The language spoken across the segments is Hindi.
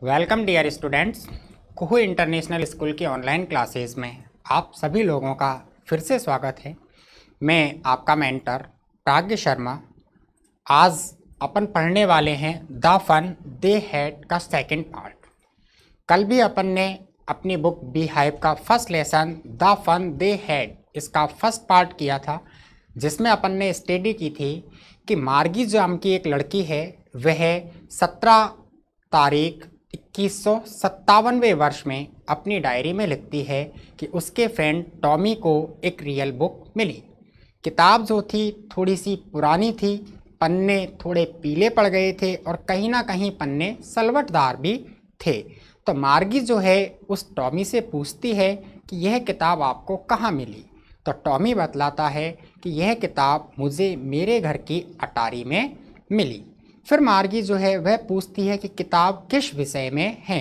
Welcome dear students. Kuhu international school की ऑनलाइन क्लासेस में आप सभी लोगों का फिर से स्वागत है। मैं आपका मेंटर प्राज्ञ शर्मा। आज अपन पढ़ने वाले हैं द फन दे हैड का सेकंड पार्ट। कल भी अपन ने अपनी बुक बी हाइव का first lesson the fun they had इसका फर्स्ट पार्ट किया था, जिसमें अपन ने स्टडी की थी कि मार्गी नाम की एक लड़की है, वह 17 तारीख 2157वें वर्ष में अपनी डायरी में लिखती है कि उसके फ्रेंड टॉमी को एक रियल बुक मिली। किताब जो थी थोड़ी सी पुरानी थी, पन्ने थोड़े पीले पड़ गए थे और कहीं ना कहीं पन्ने सलवटदार भी थे। तो मार्गी जो है उस टॉमी से पूछती है कि यह किताब आपको कहाँ मिली। तो टॉमी बतलाता है कि यह किताब मुझे मेरे घर की अटारी में मिली। फिर मार्गी जो है वह पूछती है कि किताब किस विषय में है।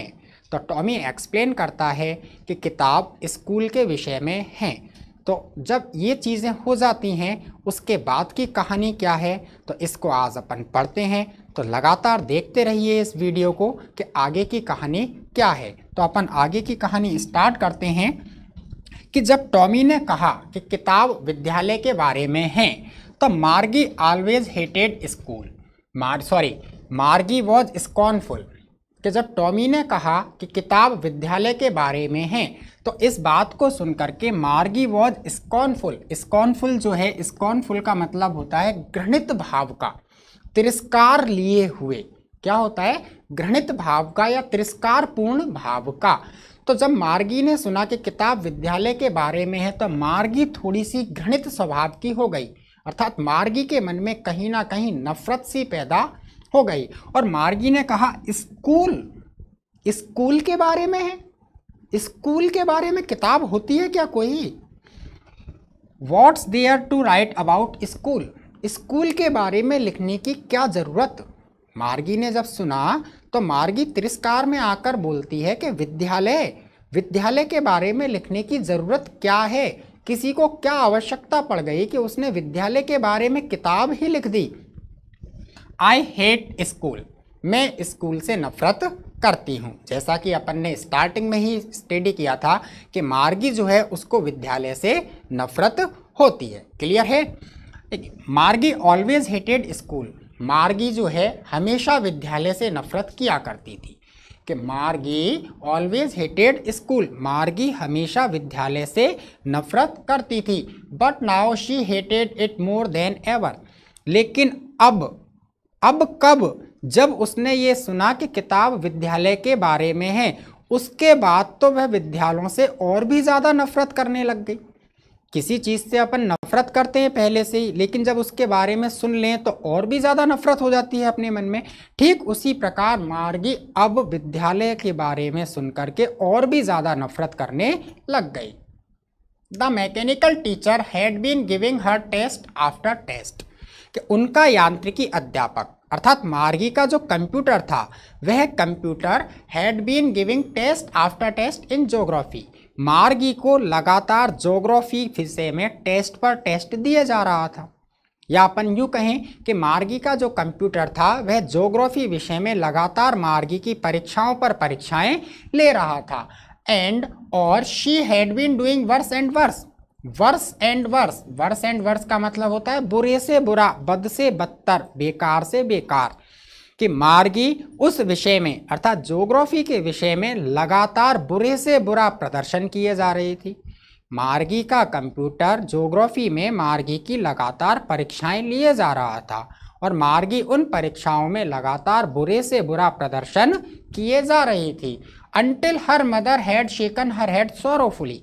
तो टॉमी एक्सप्लेन करता है कि किताब स्कूल के विषय में है। तो जब ये चीज़ें हो जाती हैं उसके बाद की कहानी क्या है, तो इसको आज अपन पढ़ते हैं। तो लगातार देखते रहिए इस वीडियो को कि आगे की कहानी क्या है। तो अपन आगे की कहानी स्टार्ट करते हैं कि जब टॉमी ने कहा कि किताब विद्यालय के बारे में है, तो मार्गी ऑलवेज हेटेड स्कूल। मार्गी वॉज स्कॉर्नफुल। कि जब टॉमी ने कहा कि किताब विद्यालय के बारे में है, तो इस बात को सुनकर के मार्गी वॉज स्कॉर्नफुल। स्कॉर्नफुल जो है, स्कॉर्नफुल का मतलब होता है घृणित भाव का, तिरस्कार लिए हुए। क्या होता है? घृणित भाव का या तिरस्कारपूर्ण भाव का। तो जब मार्गी ने सुना कि किताब विद्यालय के बारे में है, तो मार्गी थोड़ी सी घृणित स्वभाव की हो गई, अर्थात मार्गी के मन में कहीं ना कहीं नफरत सी पैदा हो गई। और मार्गी ने कहा स्कूल के बारे में है? स्कूल के बारे में किताब होती है क्या कोई? What's there to write about school? School के बारे में लिखने की क्या जरूरत? मार्गी ने जब सुना तो मार्गी तिरस्कार में आकर बोलती है कि विद्यालय के बारे में लिखने की जरूरत क्या है? किसी को क्या आवश्यकता पड़ गई कि उसने विद्यालय के बारे में किताब ही लिख दी। I hate school. मैं स्कूल से नफरत करती हूँ। जैसा कि अपन ने स्टार्टिंग में ही स्टडी किया था कि मार्गी जो है उसको विद्यालय से नफरत होती है। क्लियर है? मार्गी ऑलवेज हेटेड स्कूल। मार्गी जो है हमेशा विद्यालय से नफरत किया करती थी। कि मार्गी ऑलवेज हेटेड स्कूल। मार्गी हमेशा विद्यालय से नफरत करती थी। But now she hated it more than ever. लेकिन अब कब? जब उसने ये सुना कि किताब विद्यालय के बारे में है, उसके बाद तो वह विद्यालयों से और भी ज़्यादा नफरत करने लग गई। किसी चीज़ से अपन नफरत करते हैं पहले से ही, लेकिन जब उसके बारे में सुन लें तो और भी ज़्यादा नफरत हो जाती है अपने मन में। ठीक उसी प्रकार मार्गी अब विद्यालय के बारे में सुनकर के और भी ज़्यादा नफरत करने लग गई। The mechanical teacher had been giving her test after test. कि उनका यांत्रिकी अध्यापक अर्थात मार्गी का जो कंप्यूटर था, वह computer had been giving test after test in geography. Margie को लगातार ज्योग्राफी विषय में टेस्ट पर टेस्ट दिए जा रहा था। या अपन यूँ कहें कि मार्गी का जो कंप्यूटर था वह ज्योग्राफी विषय में लगातार मार्गी की परीक्षाओं पर परीक्षाएं ले रहा था। एंड और she had been doing worse and worse. Worse and worse का मतलब होता है बुरे से बुरा, बद से बदतर, बेकार से बेकार। कि मार्गी उस विषय में अर्थात ज्योग्राफी के विषय में लगातार बुरे से बुरा प्रदर्शन किए जा रही थी। मार्गी का कंप्यूटर ज्योग्राफी में मार्गी की लगातार परीक्षाएं लिए जा रहा था और मार्गी उन परीक्षाओं में लगातार बुरे से बुरा प्रदर्शन किए जा रही थी। Until her mother had shaken her head sorrowfully.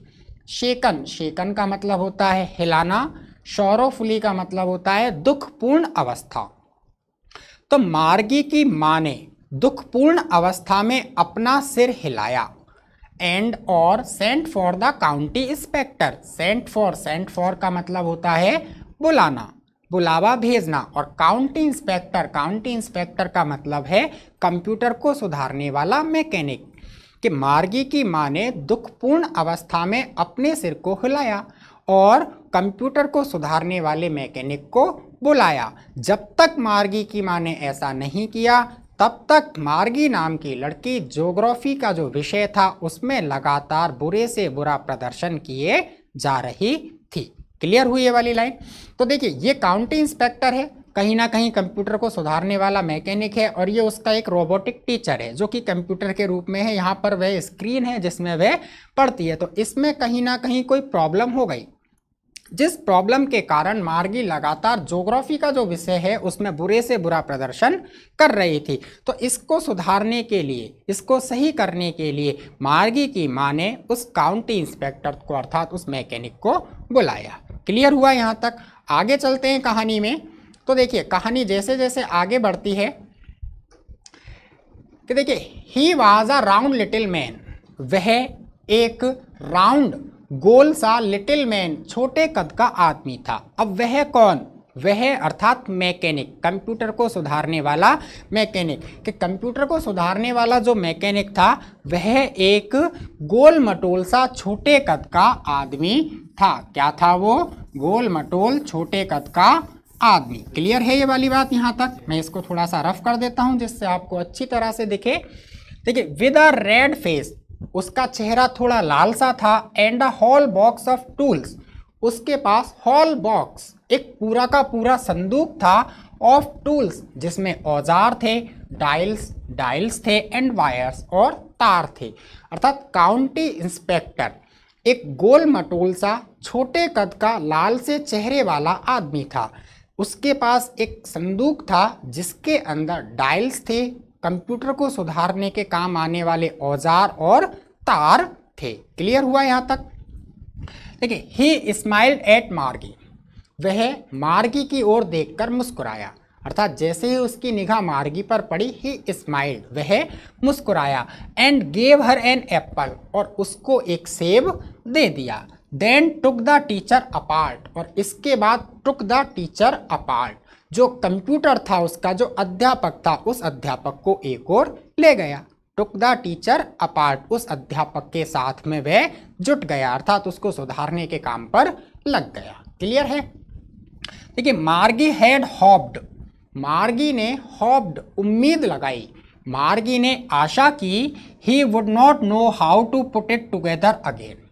Shaken का मतलब होता है हिलाना, सॉरोफुली का मतलब होता है दुखपूर्ण अवस्था। तो मार्गी की मां ने दुखपूर्ण अवस्था में अपना सिर हिलाया। एंड और sent for the county inspector. Sent for का मतलब होता है बुलाना, बुलावा भेजना। और काउंटी इंस्पेक्टर का मतलब है कंप्यूटर को सुधारने वाला मैकेनिक। कि मार्गी की मां ने दुखपूर्ण अवस्था में अपने सिर को हिलाया और कंप्यूटर को सुधारने वाले मैकेनिक को बुलाया। जब तक मार्गी की मां ने ऐसा नहीं किया, तब तक मार्गी नाम की लड़की ज्योग्राफी का जो विषय था उसमें लगातार बुरे से बुरा प्रदर्शन किए जा रही थी। क्लियर हुई ये वाली लाइन? तो देखिए ये काउंटी इंस्पेक्टर है, कहीं ना कहीं कंप्यूटर को सुधारने वाला मैकेनिक है, और ये उसका एक रोबोटिक टीचर है जो कि कंप्यूटर के रूप में है। यहाँ पर वह स्क्रीन है जिसमें वह पढ़ती है। तो इसमें कहीं ना कहीं कोई प्रॉब्लम हो गई, जिस प्रॉब्लम के कारण मार्गी लगातार ज्योग्राफी का जो विषय है उसमें बुरे से बुरा प्रदर्शन कर रही थी। तो इसको सुधारने के लिए, इसको सही करने के लिए मार्गी की मां ने उस काउंटी इंस्पेक्टर को अर्थात उस मैकेनिक को बुलाया। क्लियर हुआ यहाँ तक? आगे चलते हैं कहानी में। तो देखिए कहानी जैसे जैसे आगे बढ़ती है कि देखिए he was a round little man, वह एक राउंड गोल सा लिटिल मैन छोटे कद का आदमी था। अब वह कौन? वह अर्थात मैकेनिक, कंप्यूटर को सुधारने वाला मैकेनिक। कि कंप्यूटर को सुधारने वाला जो मैकेनिक था वह एक गोल मटोल सा छोटे कद का आदमी था। क्या था वो? गोल मटोल छोटे कद का आदमी। क्लियर है ये वाली बात यहाँ तक? मैं इसको थोड़ा सा रफ कर देता हूँ जिससे आपको अच्छी तरह से दिखे। देखिए विद अ रेड फेस, उसका चेहरा थोड़ा लाल सा था, and a whole box of tools, उसके पास होल बॉक्स एक पूरा का पूरा संदूक था, ऑफ टूल्स जिसमें औजार थे, डायल्स थे, एंड वायर्स और तार थे। अर्थात काउंटी इंस्पेक्टर एक गोल मटोल सा छोटे कद का लाल से चेहरे वाला आदमी था। उसके पास एक संदूक था जिसके अंदर डायल्स थे, कंप्यूटर को सुधारने के काम आने वाले औजार और तार थे। क्लियर हुआ यहाँ तक? देखिए ही स्माइल्ड एट मार्गी, वह मार्गी की ओर देखकर मुस्कुराया। अर्थात जैसे ही उसकी निगाह मार्गी पर पड़ी, ही स्माइल्ड, वह मुस्कुराया, and gave her an apple, और उसको एक सेब दे दिया। Then took the teacher apart, और इसके बाद टुक द टीचर अपार्ट, जो कंप्यूटर था उसका जो अध्यापक था उस अध्यापक को एक और ले गया। टुक द टीचर अपार्ट, उस अध्यापक के साथ में वह जुट गया, अर्थात उसको सुधारने के काम पर लग गया। क्लियर है? देखिए मार्गी हैड होप्ड, मार्गी ने होप्ड उम्मीद लगाई, मार्गी ने आशा की, he would not know how to put it together again.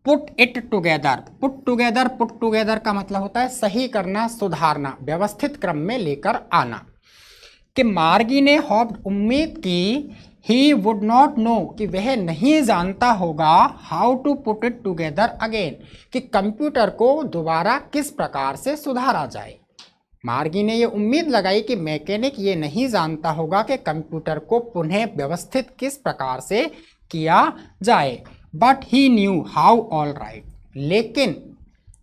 Put it together, put together का मतलब होता है सही करना, सुधारना, व्यवस्थित क्रम में लेकर आना। कि मार्गी ने होप्ड उम्मीद की, ही वुड नॉट नो कि वह नहीं जानता होगा, how to put it together again, कि कंप्यूटर को दोबारा किस प्रकार से सुधारा जाए। मार्गी ने यह उम्मीद लगाई कि मैकेनिक ये नहीं जानता होगा कि कंप्यूटर को पुनः व्यवस्थित किस प्रकार से किया जाए। But he knew how all right, लेकिन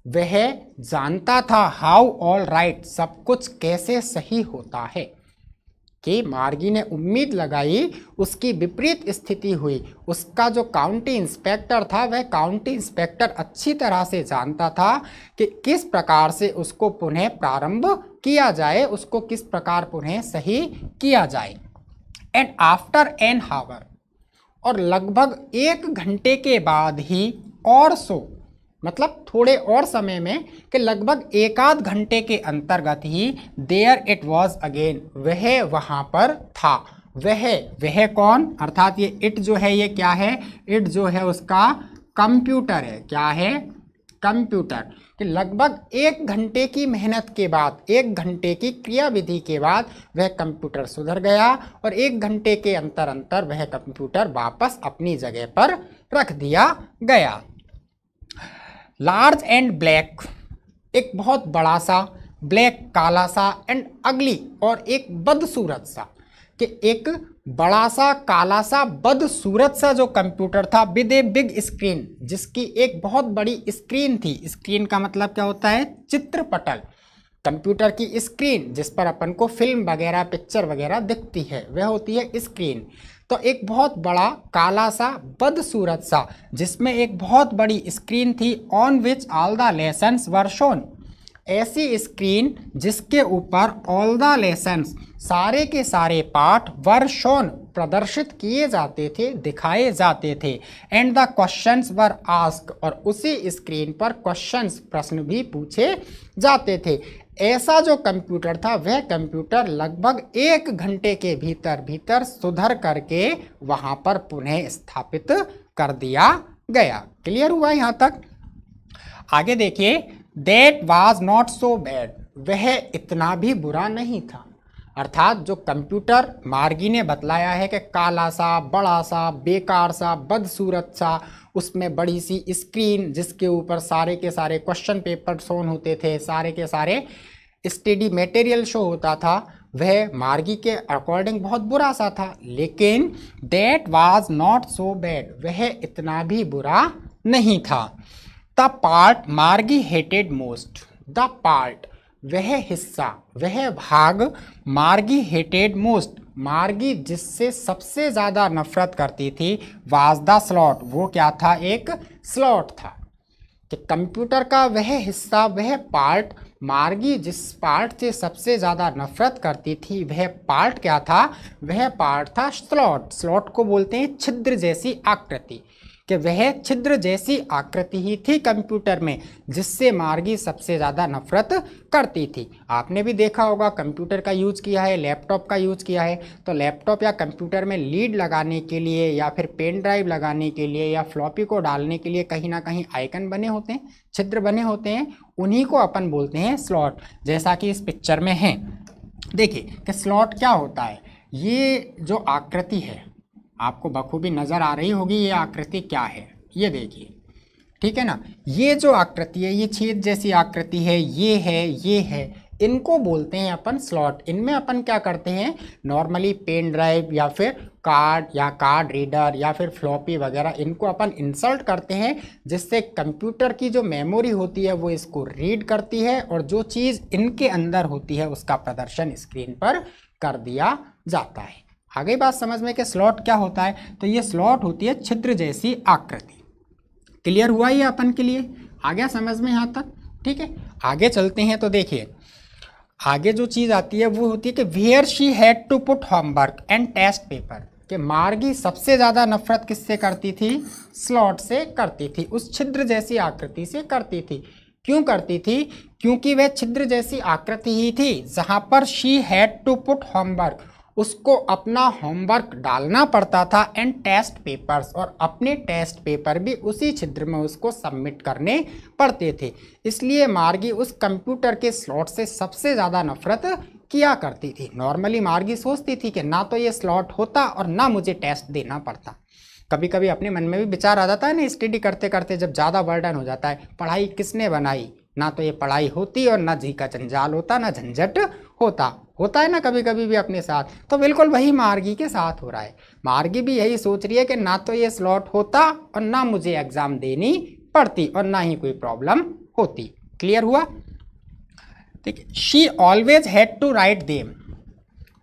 वह जानता था हाउ ऑल राइट, सब कुछ कैसे सही होता है। कि मार्गी ने उम्मीद लगाई, उसकी विपरीत स्थिति हुई। उसका जो काउंटी इंस्पेक्टर था वह काउंटी इंस्पेक्टर अच्छी तरह से जानता था कि किस प्रकार से उसको पुनः प्रारंभ किया जाए, उसको किस प्रकार पुनः सही किया जाए। एंड आफ्टर एन हावर, और लगभग 1 घंटे के बाद ही, और सो मतलब थोड़े और समय में, कि लगभग 1 आध घंटे के अंतर्गत ही, देयर इट वॉज अगेन, वह वहाँ पर था। वह कौन? अर्थात ये इट जो है ये क्या है? इट जो है उसका कंप्यूटर है। क्या है? कंप्यूटर। कि लगभग 1 घंटे की मेहनत के बाद, 1 घंटे की क्रियाविधि के बाद वह कंप्यूटर सुधर गया, और 1 घंटे के अंतर वह कंप्यूटर वापस अपनी जगह पर रख दिया गया। लार्ज एंड ब्लैक, एक बहुत बड़ा सा, ब्लैक काला सा, एंड अगली, और एक बदसूरत सा। कि एक बड़ा सा काला सा बदसूरत सा जो कंप्यूटर था, विद ए बिग स्क्रीन, जिसकी एक बहुत बड़ी स्क्रीन थी। स्क्रीन का मतलब क्या होता है? चित्रपटल। कंप्यूटर की स्क्रीन जिस पर अपन को फिल्म वगैरह, पिक्चर वगैरह दिखती है, वह होती है स्क्रीन। तो एक बहुत बड़ा काला सा बदसूरत सा, जिसमें एक बहुत बड़ी स्क्रीन थी, on which all the lessons were shown, ऐसी स्क्रीन जिसके ऊपर ऑल द लेसन्स, सारे के सारे पाठ, वर शोन, प्रदर्शित किए जाते थे, दिखाए जाते थे, and the questions were asked, और उसी स्क्रीन पर क्वेश्चंस, प्रश्न भी पूछे जाते थे। ऐसा जो कंप्यूटर था वह कंप्यूटर लगभग 1 घंटे के भीतर भीतर सुधर करके वहां पर पुनः स्थापित कर दिया गया। क्लियर हुआ यहां तक? आगे देखिए, that was not so bad, वह इतना भी बुरा नहीं था। अर्थात जो कंप्यूटर मार्गी ने बतलाया है कि काला सा, बड़ा सा, बेकार सा, बदसूरत सा, उसमें बड़ी सी स्क्रीन जिसके ऊपर सारे के सारे क्वेश्चन पेपर शोन होते थे, सारे के सारे स्टडी मटेरियल शो होता था, वह मार्गी के अकॉर्डिंग बहुत बुरा सा था। लेकिन that was not so bad, वह इतना भी बुरा नहीं था। द पार्ट मार्गी हेटेड मोस्ट, द पार्ट वह हिस्सा, वह भाग मार्गी हेटेड मोस्ट, मार्गी जिससे सबसे ज़्यादा नफरत करती थी, वाज द स्लॉट, वो क्या था? एक स्लॉट था। कि कंप्यूटर का वह हिस्सा, वह पार्ट, मार्गी जिस पार्ट से सबसे ज़्यादा नफरत करती थी, वह पार्ट क्या था? वह पार्ट था स्लॉट। स्लॉट को बोलते हैं छिद्र जैसी आकृति, कि वह छिद्र जैसी आकृति ही थी कंप्यूटर में जिससे मार्गी सबसे ज़्यादा नफरत करती थी। आपने भी देखा होगा, कंप्यूटर का यूज़ किया है, लैपटॉप का यूज़ किया है, तो लैपटॉप या कंप्यूटर में लीड लगाने के लिए या फिर पेन ड्राइव लगाने के लिए या फ्लॉपी को डालने के लिए कहीं ना कहीं आइकन बने होते हैं, छिद्र बने होते हैं, उन्हीं को अपन बोलते हैं स्लॉट, जैसा कि इस पिक्चर में है। देखिए कि स्लॉट क्या होता है। ये जो आकृति है आपको बखूबी नज़र आ रही होगी, ये आकृति क्या है, ये देखिए, ठीक है ना। ये जो आकृति है, ये छेद जैसी आकृति है, ये है, इनको बोलते हैं अपन स्लॉट। इनमें अपन क्या करते हैं, नॉर्मली पेन ड्राइव या फिर कार्ड या कार्ड रीडर या फिर फ्लॉपी वगैरह, इनको अपन इंसर्ट करते हैं, जिससे कंप्यूटर की जो मेमोरी होती है वो इसको रीड करती है और जो चीज़ इनके अंदर होती है उसका प्रदर्शन स्क्रीन पर कर दिया जाता है। आगे बात समझ में कि स्लॉट क्या होता है, तो ये स्लॉट होती है छिद्र जैसी आकृति। क्लियर हुआ ये अपन के लिए? आ गया समझ में यहाँ तक? ठीक है, आगे चलते हैं। तो देखिए आगे जो चीज़ आती है वो होती है कि where she had to put homework and test paper, कि मार्गी सबसे ज़्यादा नफरत किससे करती थी? स्लॉट से करती थी, उस छिद्र जैसी आकृति से करती थी। क्यों करती थी? क्योंकि वह छिद्र जैसी आकृति ही थी जहाँ पर she had to put homework, उसको अपना होमवर्क डालना पड़ता था, एंड टेस्ट पेपर्स, और अपने टेस्ट पेपर भी उसी छिद्र में उसको सबमिट करने पड़ते थे। इसलिए मार्गी उस कंप्यूटर के स्लॉट से सबसे ज़्यादा नफरत किया करती थी। नॉर्मली मार्गी सोचती थी कि ना तो ये स्लॉट होता और ना मुझे टेस्ट देना पड़ता। कभी कभी अपने मन में भी विचार आ जाता है ना, स्टडी करते करते जब ज़्यादा बर्डन हो जाता है, पढ़ाई किसने बनाई, ना तो ये पढ़ाई होती और ना जी का जंजाल होता, ना झंझट होता है ना कभी कभी भी अपने साथ। तो बिल्कुल वही मार्गी के साथ हो रहा है। मार्गी भी यही सोच रही है कि ना तो ये स्लॉट होता और ना मुझे एग्ज़ाम देनी पड़ती और ना ही कोई प्रॉब्लम होती। क्लियर हुआ? ठीक है। She always had to write them,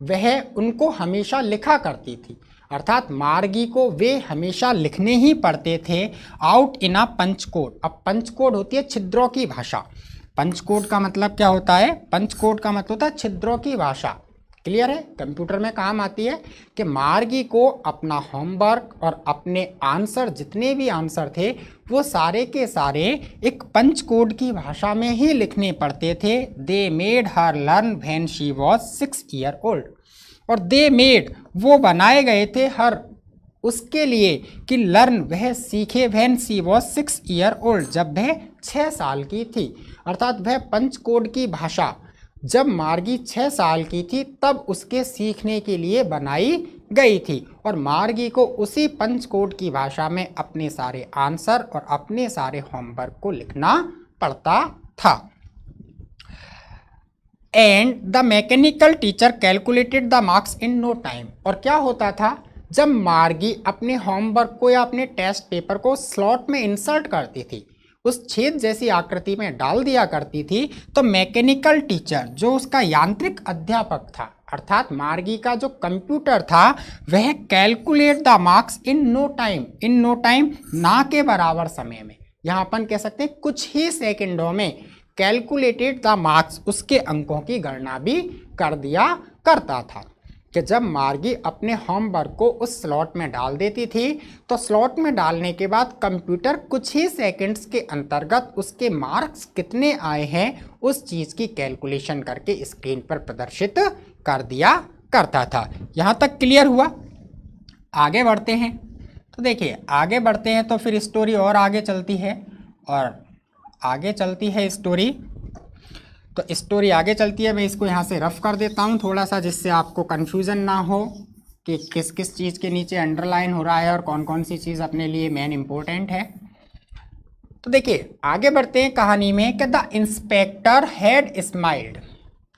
वह उनको हमेशा लिखा करती थी, अर्थात मार्गी को वे हमेशा लिखने ही पड़ते थे, out in a punch code. अब पंच कोड होती है छिद्रों की भाषा। पंच कोड का मतलब क्या होता है? पंच कोड का मतलब होता है छिद्रों की भाषा। क्लियर है? कंप्यूटर में काम आती है कि मार्गी को अपना होमवर्क और अपने आंसर, जितने भी आंसर थे वो सारे के सारे एक पंच कोड की भाषा में ही लिखने पड़ते थे। They made her learn when she was 6 year old, और दे मेड वो बनाए गए थे हर उसके लिए कि लर्न वह सीखे, when she was 6 year old जब वह 6 साल की थी। अर्थात वह पंच कोड की भाषा जब मार्गी 6 साल की थी तब उसके सीखने के लिए बनाई गई थी, और मार्गी को उसी पंच कोड की भाषा में अपने सारे आंसर और अपने सारे होमवर्क को लिखना पड़ता था। And the mechanical teacher calculated the marks in no time, और क्या होता था जब मार्गी अपने होमवर्क को या अपने टेस्ट पेपर को स्लॉट में इंसर्ट करती थी, उस छेद जैसी आकृति में डाल दिया करती थी, तो मैकेनिकल टीचर जो उसका यांत्रिक अध्यापक था, अर्थात मार्गी का जो कंप्यूटर था, वह calculate the marks in no time, in no time ना के बराबर समय में, यहाँ अपन कह सकते हैं कुछ ही सेकंडों में कैलकुलेटेड द मार्क्स, उसके अंकों की गणना भी कर दिया करता था। कि जब मार्गी अपने होमवर्क को उस स्लॉट में डाल देती थी तो स्लॉट में डालने के बाद कंप्यूटर कुछ ही सेकंड्स के अंतर्गत उसके मार्क्स कितने आए हैं उस चीज़ की कैलकुलेशन करके स्क्रीन पर प्रदर्शित कर दिया करता था। यहाँ तक क्लियर हुआ? आगे बढ़ते हैं। तो देखिए आगे बढ़ते हैं तो फिर स्टोरी और आगे चलती है, और आगे चलती है स्टोरी। तो स्टोरी आगे चलती है, मैं इसको यहाँ से रफ कर देता हूँ थोड़ा सा, जिससे आपको कन्फ्यूज़न ना हो कि किस किस चीज़ के नीचे अंडरलाइन हो रहा है और कौन कौन सी चीज़ अपने लिए मेन इम्पोर्टेंट है। तो देखिए आगे बढ़ते हैं कहानी में कि द इंस्पेक्टर हैड स्माइल्ड,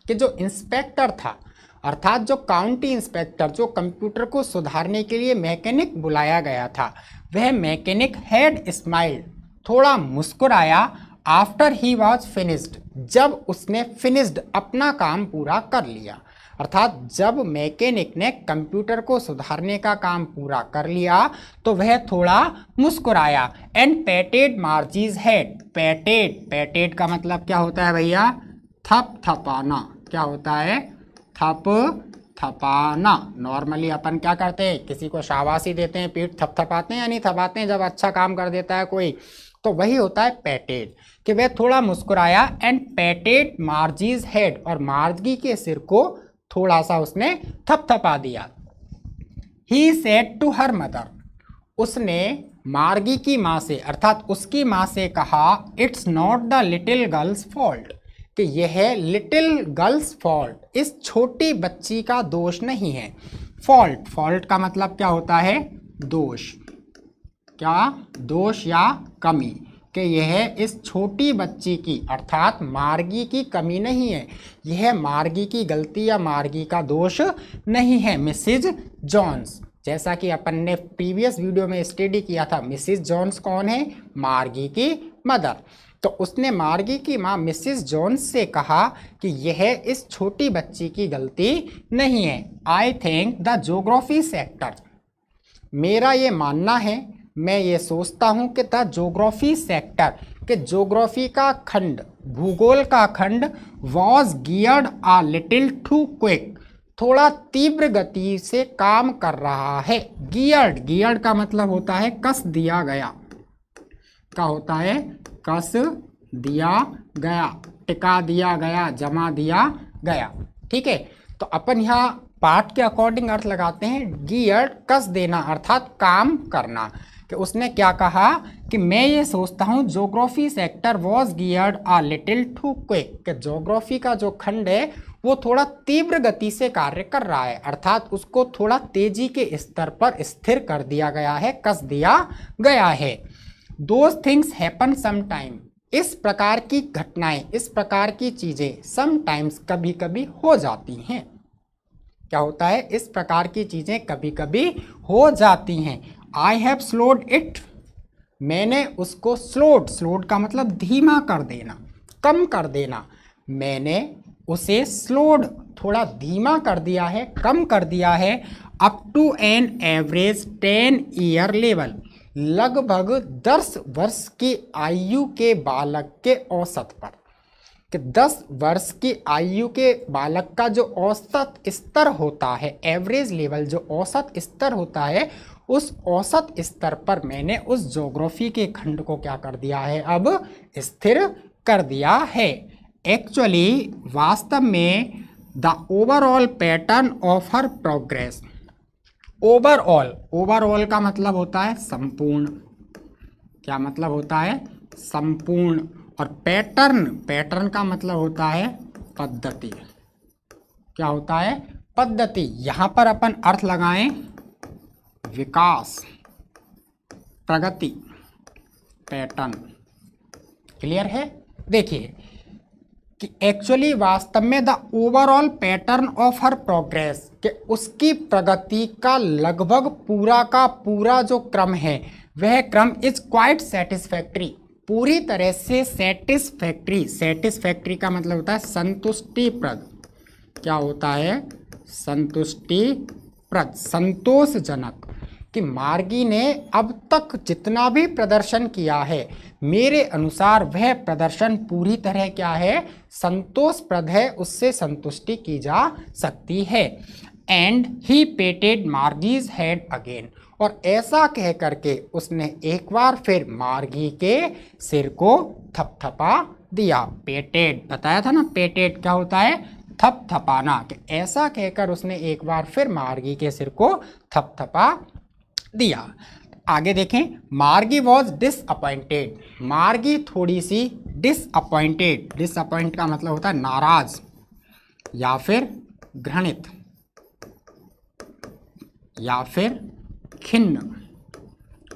कि जो इंस्पेक्टर था अर्थात जो काउंटी इंस्पेक्टर, जो कंप्यूटर को सुधारने के लिए मैकेनिक बुलाया गया था, वह मैकेनिक हैड स्माइल्ड, थोड़ा मुस्कुराया, आफ्टर ही वॉज फिनिश्ड, जब उसने फिनिश्ड अपना काम पूरा कर लिया। अर्थात जब मैकेनिक ने कंप्यूटर को सुधारने का काम पूरा कर लिया तो वह थोड़ा मुस्कुराया। एंड पैटेड मार्जीज हेड, पैटेड, पैटेड का मतलब क्या होता है भैया? थप थपाना। क्या होता है? थप थपाना। नॉर्मली अपन क्या करते हैं, किसी को शाबाशी देते हैं, पीठ थपथपाते हैं, यानी थपाते हैं जब अच्छा काम कर देता है कोई, तो वही होता है पैटेड, कि वह थोड़ा मुस्कुराया। एंड पैटेड मार्जीज हेड, और मार्गी के सिर को थोड़ा सा उसने थपथपा दिया। He said to her mother, उसने मार्गी की माँ से अर्थात उसकी माँ से कहा, it's not the little girls fault, कि यह लिटिल गर्ल्स फॉल्ट, इस छोटी बच्ची का दोष नहीं है। फॉल्ट, फॉल्ट का मतलब क्या होता है? दोष, क्या? दोष या कमी, कि यह इस छोटी बच्ची की अर्थात मार्गी की कमी नहीं है, यह मार्गी की गलती या मार्गी का दोष नहीं है। मिसिज जॉन्स, जैसा कि अपन ने प्रीवियस वीडियो में स्टडी किया था, मिसिज जॉन्स कौन है? मार्गी की मदर। तो उसने मार्गी की माँ मिसिज जॉन्स से कहा कि यह इस छोटी बच्ची की गलती नहीं है। I think the geography sector, मेरा ये मानना है, मैं ये सोचता हूँ कि द ज्योग्राफी सेक्टर, कि ज्योग्राफी का खंड, भूगोल का खंड, was geared a little too quick, थोड़ा तीव्र गति से काम कर रहा है। गियर्ड, गियर्ड का मतलब होता है कस दिया गया, क्या होता है? कस दिया गया, टिका दिया गया, जमा दिया गया। ठीक है, तो अपन यहाँ पाठ के अकॉर्डिंग अर्थ लगाते हैं। गियर्ड, कस देना अर्थात काम करना, कि उसने क्या कहा कि मैं ये सोचता हूँ geography sector was geared a little too quick, कि ज्योग्राफी का जो खंड है वो थोड़ा तीव्र गति से कार्य कर रहा है, अर्थात उसको थोड़ा तेजी के स्तर पर स्थिर कर दिया गया है, कस दिया गया है। दोज थिंग्स हैपन समटाइम, इस प्रकार की घटनाएं, इस प्रकार की चीज़ें समटाइम्स कभी कभी हो जाती हैं। क्या होता है? इस प्रकार की चीज़ें कभी कभी हो जाती हैं। आई हैव स्लोड इट, मैंने उसको स्लोड, स्लोड का मतलब धीमा कर देना, कम कर देना, मैंने उसे स्लोड, थोड़ा धीमा कर दिया है, कम कर दिया है। Up to an average 10 year level, लगभग 10 वर्ष की आयु के बालक के औसत पर, कि 10 वर्ष की आयु के बालक का जो औसत स्तर होता है, एवरेज लेवल जो औसत स्तर होता है, उस औसत स्तर पर मैंने उस ज्योग्राफी के खंड को क्या कर दिया है? अब स्थिर कर दिया है। एक्चुअली, वास्तव में, the overall pattern of her progress, overall, overall का मतलब होता है संपूर्ण, क्या मतलब होता है? संपूर्ण। और पैटर्न, पैटर्न का मतलब होता है पद्धति, क्या होता है? पद्धति। यहाँ पर अपन अर्थ लगाएं विकास, प्रगति, पैटर्न। क्लियर है? देखिए कि एक्चुअली वास्तव में the overall pattern of her progress, कि उसकी प्रगति का लगभग पूरा का पूरा जो क्रम है वह क्रम इज क्वाइट सेटिस्फैक्ट्री, पूरी तरह से सेटिस्फैक्ट्री। सेटिस्फैक्ट्री का मतलब होता है संतुष्टिप्रद, क्या होता है? संतुष्टिप्रद, संतोषजनक। कि मार्गी ने अब तक जितना भी प्रदर्शन किया है, मेरे अनुसार वह प्रदर्शन पूरी तरह क्या है? संतोषप्रद है, उससे संतुष्टि की जा सकती है। एंड ही पेटेड मार्गीज हेड अगेन, और ऐसा कह करके उसने एक बार फिर मार्गी के सिर को थपथपा दिया। पेटेड बताया था ना, पेटेड क्या होता है, थपथपाना। कि ऐसा कहकर उसने एक बार फिर मार्गी के सिर को थपथपा दिया। आगे देखें, मार्गी वॉज डिसअपॉइंटेड, मार्गी थोड़ी सी डिसअपॉइंटेड, डिसअपॉइंट का मतलब होता है नाराज या फिर घृणित या फिर खिन्न,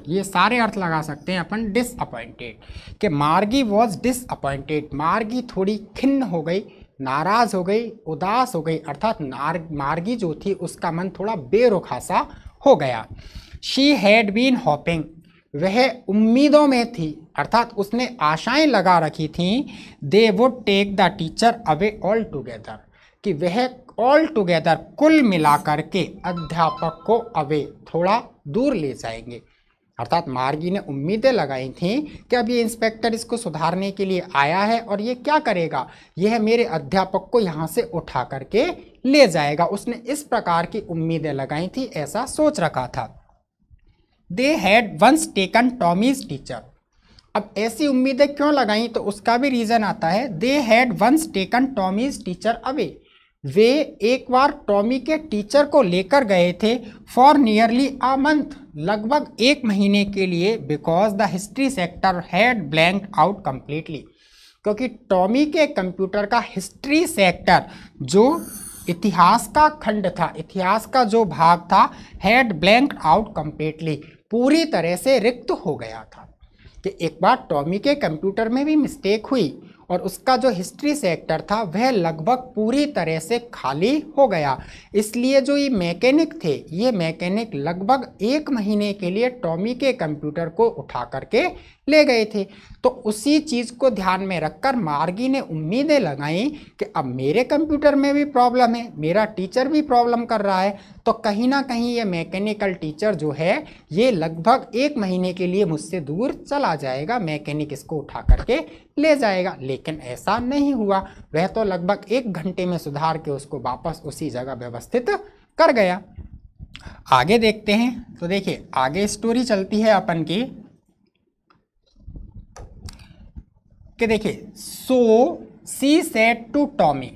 ये सारे अर्थ लगा सकते हैं अपन डिसअपॉइंटेड। कि मार्गी वॉज डिसअपॉइंटेड, मार्गी थोड़ी खिन्न हो गई, नाराज हो गई, उदास हो गई, अर्थात मार्गी जो थी उसका मन थोड़ा बेरुखा सा हो गया। शी हैड बीन होपिंग, वह उम्मीदों में थी, अर्थात उसने आशाएं लगा रखी थी, they would take the teacher away all together, कि वह ऑल टुगेदर कुल मिलाकर के अध्यापक को अवे थोड़ा दूर ले जाएंगे। अर्थात मार्गी ने उम्मीदें लगाई थीं कि अब ये इंस्पेक्टर इसको सुधारने के लिए आया है और ये क्या करेगा, यह मेरे अध्यापक को यहाँ से उठा करके ले जाएगा। उसने इस प्रकार की उम्मीदें लगाई थी, ऐसा सोच रखा था। They had once taken Tommy's teacher, अब ऐसी उम्मीदें क्यों लगाई, तो उसका भी रीजन आता है। They had once taken Tommy's teacher away, वे एक बार टॉमी के टीचर को लेकर गए थे फॉर नियरली अ मंथ, लगभग एक महीने के लिए, because the history sector had blanked out completely, क्योंकि टॉमी के कंप्यूटर का हिस्ट्री सेक्टर जो इतिहास का खंड था, इतिहास का जो भाग था, हैड ब्लैंक्ड आउट कंप्लीटली, पूरी तरह से रिक्त हो गया था। कि एक बार टॉमी के कंप्यूटर में भी मिस्टेक हुई और उसका जो हिस्ट्री सेक्टर था वह लगभग पूरी तरह से खाली हो गया। इसलिए जो ये मैकेनिक थे, ये मैकेनिक लगभग एक महीने के लिए टॉमी के कंप्यूटर को उठा करके ले गए थे। तो उसी चीज़ को ध्यान में रखकर मार्गी ने उम्मीदें लगाई कि अब मेरे कंप्यूटर में भी प्रॉब्लम है, मेरा टीचर भी प्रॉब्लम कर रहा है, तो कहीं ना कहीं ये मैकेनिकल टीचर जो है ये लगभग एक महीने के लिए मुझसे दूर चला जाएगा, मैकेनिक इसको उठा करके ले जाएगा। लेकिन ऐसा नहीं हुआ, वह तो लगभग एक घंटे में सुधार के उसको वापस उसी जगह व्यवस्थित कर गया। आगे देखते हैं, तो देखिए आगे स्टोरी चलती है अपन की कि देखिए, सो सी सेड टू टॉमी,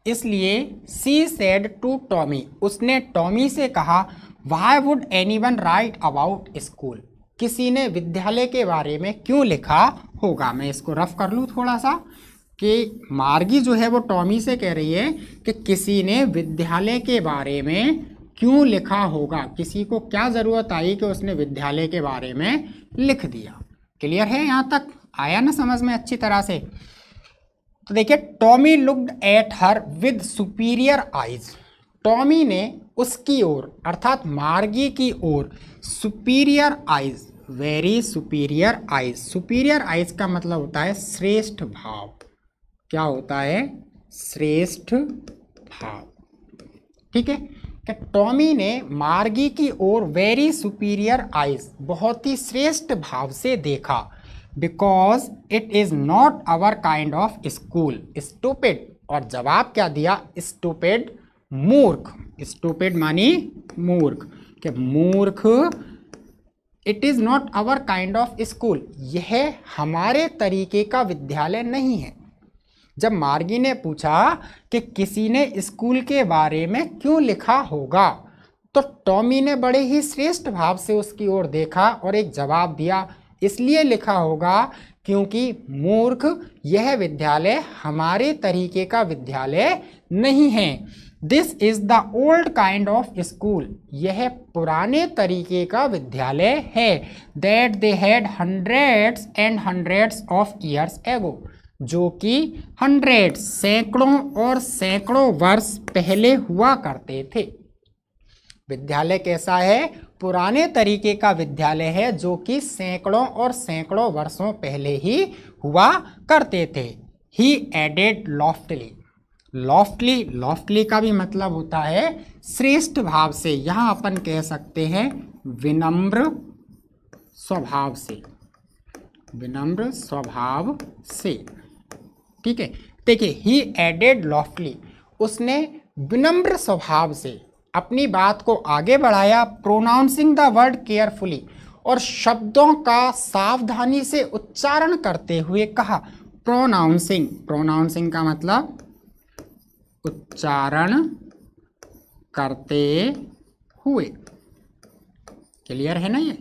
इसलिए सी सेड टू टॉमी, उसने टॉमी से कहा, why would anyone right about school, किसी ने विद्यालय के बारे में क्यों लिखा होगा। मैं इसको रफ कर लूँ थोड़ा सा, कि मार्गी जो है वो टॉमी से कह रही है कि किसी ने विद्यालय के बारे में क्यों लिखा होगा, किसी को क्या ज़रूरत आई कि उसने विद्यालय के बारे में लिख दिया। क्लियर है, यहाँ तक आया ना समझ में अच्छी तरह से। तो देखिए, Tommy looked at her with superior eyes, Tommy ने उसकी ओर अर्थात मार्गी की ओर superior eyes, very superior eyes, superior eyes का मतलब होता है श्रेष्ठ भाव। क्या होता है, श्रेष्ठ भाव। ठीक है, कि टॉमी ने मार्गी की ओर वेरी सुपीरियर आइज, बहुत ही श्रेष्ठ भाव से देखा। Because it is not our kind of school stupid, और जवाब क्या दिया, स्टूपिड मूर्ख, स्टूपिड मानी मूर्ख, कि मूर्ख, it is not our kind of school, यह हमारे तरीके का विद्यालय नहीं है। जब मार्गी ने पूछा कि किसी ने स्कूल के बारे में क्यों लिखा होगा, तो टॉमी ने बड़े ही श्रेष्ठ भाव से उसकी ओर देखा और एक जवाब दिया, इसलिए लिखा होगा क्योंकि मूर्ख, यह विद्यालय हमारे तरीके का विद्यालय नहीं है। This is the old kind of school, यह पुराने तरीके का विद्यालय है। That they had hundreds and hundreds of years ago, जो कि हंड्रेड सैकड़ों और सैकड़ों वर्ष पहले हुआ करते थे। विद्यालय कैसा है, पुराने तरीके का विद्यालय है जो कि सैकड़ों और सैकड़ों वर्षों पहले ही हुआ करते थे। ही एडेड लॉफ्टली, लॉफ्टली, लॉफ्टली का भी मतलब होता है श्रेष्ठ भाव से, यहाँ अपन कह सकते हैं विनम्र स्वभाव से, विनम्र स्वभाव से। ठीक है, देखिए, ही एडेड लॉफ्टली, उसने विनम्र स्वभाव से अपनी बात को आगे बढ़ाया, प्रोनाउंसिंग द वर्ड केयरफुली, और शब्दों का सावधानी से उच्चारण करते हुए कहा। प्रोनाउंसिंग, प्रोनाउंसिंग का मतलब उच्चारण करते हुए, क्लियर है ना ये,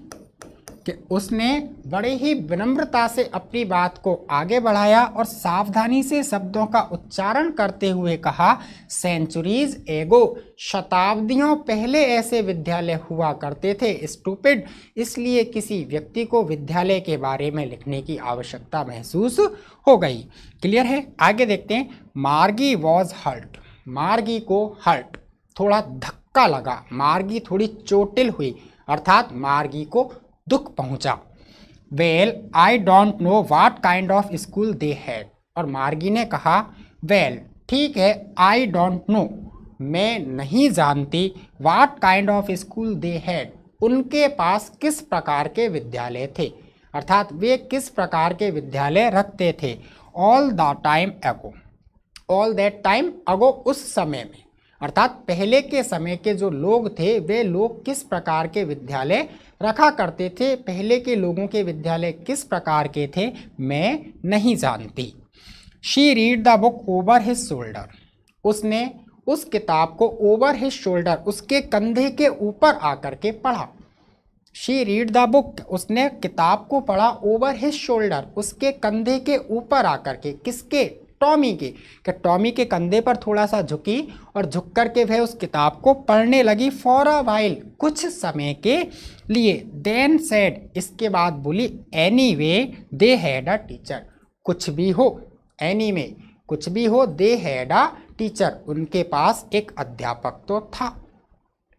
कि उसने बड़े ही विनम्रता से अपनी बात को आगे बढ़ाया और सावधानी से शब्दों का उच्चारण करते हुए कहा, सेंचुरीज एगो, शताब्दियों पहले ऐसे विद्यालय हुआ करते थे। स्टूपिड, इसलिए किसी व्यक्ति को विद्यालय के बारे में लिखने की आवश्यकता महसूस हो गई। क्लियर है, आगे देखते हैं। मार्गी वॉज हर्ट, मार्गी को हर्ट, थोड़ा धक्का लगा, मार्गी थोड़ी चोटिल हुई, अर्थात मार्गी को दुख पहुंचा। Well I don't know what kind of school they had, और मार्गी ने कहा, वेल ठीक है, आई डोंट नो, मैं नहीं जानती, what kind of school they had, उनके पास किस प्रकार के विद्यालय थे, अर्थात वे किस प्रकार के विद्यालय रखते थे। All the time ago, all that time ago, उस समय में, अर्थात पहले के समय के जो लोग थे वे लोग किस प्रकार के विद्यालय रखा करते थे, पहले के लोगों के विद्यालय किस प्रकार के थे, मैं नहीं जानती। She read the book over his shoulder, उसने उस किताब को ओवर हिज शोल्डर, उसके कंधे के ऊपर आकर के पढ़ा। शी रीड द बुक, उसने किताब को पढ़ा ओवर हिज शोल्डर, उसके कंधे के ऊपर आकर के, किसके, टॉमी के, कि टॉमी के कंधे पर थोड़ा सा झुकी और झुक कर के वह उस किताब को पढ़ने लगी। फॉर अ वाइल, कुछ समय के लिए। देन सेड, इसके बाद बोली, any way they had a teacher, कुछ भी हो, एनी में कुछ भी हो, दे हैड अ टीचर, उनके पास एक अध्यापक तो था,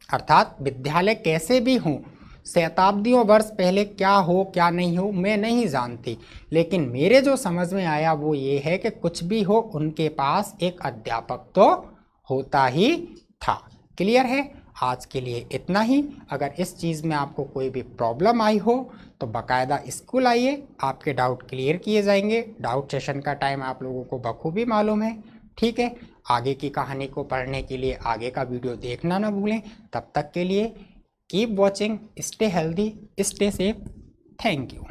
अर्थात विद्यालय कैसे भी हों, शताब्दियों वर्ष पहले क्या हो क्या नहीं हो मैं नहीं जानती, लेकिन मेरे जो समझ में आया वो ये है कि कुछ भी हो उनके पास एक अध्यापक तो होता ही था। क्लियर है, आज के लिए इतना ही। अगर इस चीज़ में आपको कोई भी प्रॉब्लम आई हो तो बाकायदा स्कूल आइए, आपके डाउट क्लियर किए जाएंगे। डाउट सेशन का टाइम आप लोगों को बखूबी मालूम है, ठीक है। आगे की कहानी को पढ़ने के लिए आगे का वीडियो देखना ना भूलें। तब तक के लिए keep watching, stay healthy, stay safe, thank you.